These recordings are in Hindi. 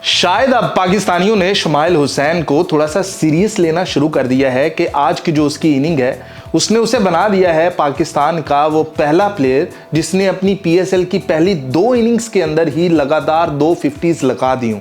शायद अब पाकिस्तानियों ने शुमाइल हुसैन को थोड़ा सा सीरियस लेना शुरू कर दिया है कि आज की जो उसकी इनिंग है उसने उसे बना दिया है पाकिस्तान का वो पहला प्लेयर जिसने अपनी पीएसएल की पहली 2 इनिंग्स के अंदर ही लगातार 2 50s लगा दी हूं।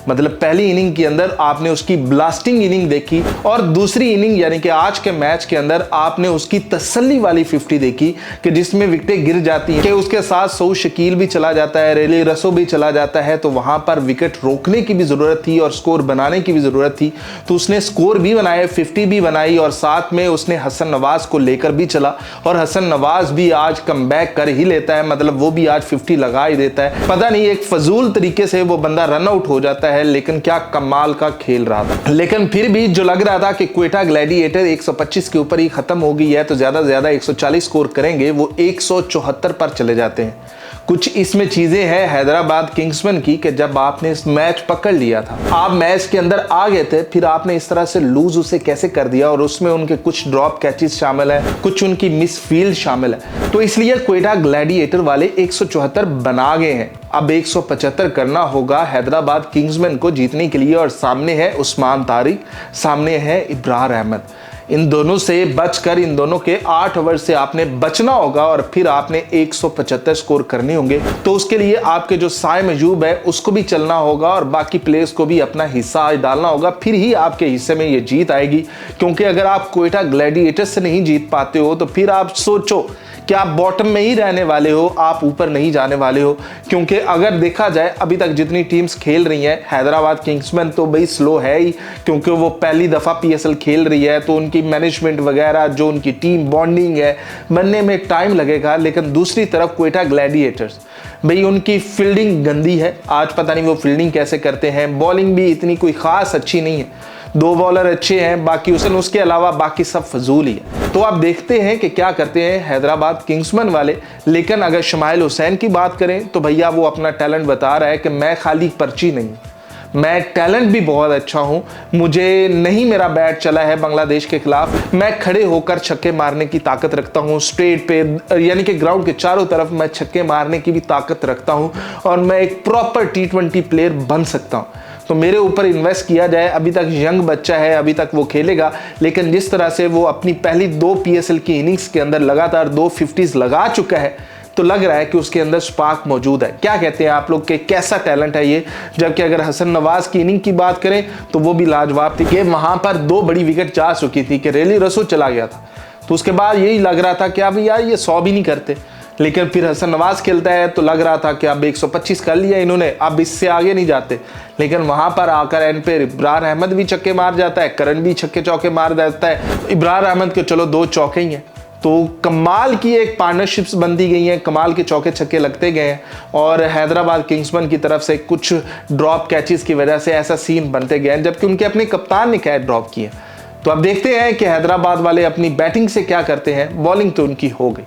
मतलब पहली इनिंग के अंदर आपने उसकी ब्लास्टिंग इनिंग देखी और दूसरी इनिंग यानी कि आज के मैच के अंदर आपने उसकी तसल्ली वाली 50 देखी कि जिसमें विकेटें गिर जाती हैं कि उसके साथ सऊद शकील भी चला जाता है, रेली रसो भी चला जाता है, तो वहां पर विकेट रोकने की भी जरूरत थी और स्कोर बनाने की भी जरूरत थी। तो उसने स्कोर भी बनाए, 50 भी बनाई और साथ में उसने हसन नवाज को लेकर भी चला और हसन नवाज भी आज कमबैक कर ही लेता है। मतलब वो भी आज 50 लगा ही देता है। पता नहीं एक फजूल तरीके से वो बंदा रन आउट हो जाता है, लेकिन क्या कमाल का खेल रहा था। लेकिन फिर भी जो लग रहा था कि क्वेटा ग्लैडिएटर 125 के ऊपर ही खत्म हो गई है तो ज्यादा से ज्यादा 140 स्कोर करेंगे, वो 174 पर चले जाते हैं। कुछ इसमें चीजें हैं हैदराबाद किंग्समैन की कि जब आपने इस मैच पकड़ लिया था, आप मैच के अंदर आ गए थे, फिर आपने इस तरह से लूज उसे कैसे कर दिया और उसमें उनके कुछ ड्रॉप कैचेस शामिल है, कुछ उनकी मिस फील्ड शामिल है। तो इसलिए क्वेटा ग्लैडिएटर वाले 174 बना गए हैं। अब 175 करना होगा हैदराबाद किंग्समैन को जीतने के लिए और सामने है उस्मान तारिक, सामने है इब्रार अहमद। इन दोनों से बचकर इन दोनों के 8 ओवर से आपने बचना होगा और फिर आपने 175 स्कोर करने होंगे। तो उसके लिए आपके जो साय मजूब है उसको भी चलना होगा और बाकी प्लेयर्स को भी अपना हिस्सा आज डालना होगा, फिर ही आपके हिस्से में ये जीत आएगी। क्योंकि अगर आप क्वेटा ग्लैडिएटर्स से नहीं जीत पाते हो तो फिर आप सोचो कि आप बॉटम में ही रहने वाले हो, आप ऊपर नहीं जाने वाले हो। क्योंकि अगर देखा जाए अभी तक जितनी टीम्स खेल रही हैं, हैदराबाद किंग्समैन तो भाई स्लो है ही, क्योंकि वो पहली दफ़ा पीएसएल खेल रही है तो उनकी मैनेजमेंट वगैरह जो उनकी टीम बॉन्डिंग है बनने में टाइम लगेगा। लेकिन दूसरी तरफ क्वेटा ग्लैडिएटर्स भाई उनकी फील्डिंग गंदी है, आज पता नहीं वो फील्डिंग कैसे करते हैं। बॉलिंग भी इतनी कोई खास अच्छी नहीं है, 2 बॉलर अच्छे हैं, बाकी उसके अलावा बाकी सब फजूल ही है। तो आप देखते हैं कि क्या करते हैं हैदराबाद किंग्समैन वाले। लेकिन अगर शुमाइल हुसैन की बात करें तो भैया वो अपना टैलेंट बता रहा है कि मैं खाली पर्ची नहीं, मैं टैलेंट भी बहुत अच्छा हूं। मुझे नहीं मेरा बैट चला है बांग्लादेश के खिलाफ, मैं खड़े होकर छक्के मारने की ताकत रखता हूं, स्ट्रेट पे यानी कि ग्राउंड के चारों तरफ मैं छक्के मारने की भी ताकत रखता हूं और मैं एक प्रॉपर T20 प्लेयर बन सकता हूं। तो मेरे ऊपर इन्वेस्ट किया जाए। अभी तक यंग बच्चा है, अभी तक वो खेलेगा, लेकिन जिस तरह से वो अपनी पहली 2 पीएसएल की इनिंग्स के अंदर लगातार 2 50s लगा चुका है तो लग रहा है कि उसके अंदर स्पार्क मौजूद है। क्या कहते हैं आप लोग के कैसा टैलेंट है ये? जबकि अगर हसन नवाज की इनिंग की बात करें तो वो भी लाजवाब थी कि वहां पर 2 बड़ी विकेट जा चुकी थी कि रेली रसो चला गया था, तो उसके बाद यही लग रहा था कि अब यार ये 100 भी नहीं करते। लेकिन फिर हसन नवाज खेलता है तो लग रहा था कि अब 125 कर लिया इन्होंने, अब इससे आगे नहीं जाते। लेकिन वहां पर आकर एंड पे इब्रार अहमद भी छक्के मार जाता है, करण भी छक्के चौके मार जाता है। इब्रार अहमद के चलो 2 चौके ही हैं, तो कमाल की एक पार्टनरशिप्स बनती गई हैं, कमाल के चौके छक्के लगते गए हैं और हैदराबाद किंग्समैन की तरफ से कुछ ड्रॉप कैचेस की वजह से ऐसा सीन बनते गए हैं, जबकि उनके अपने कप्तान ने कैच ड्रॉप किए। तो अब देखते हैं कि हैदराबाद वाले अपनी बैटिंग से क्या करते हैं। बॉलिंग तो उनकी हो गई।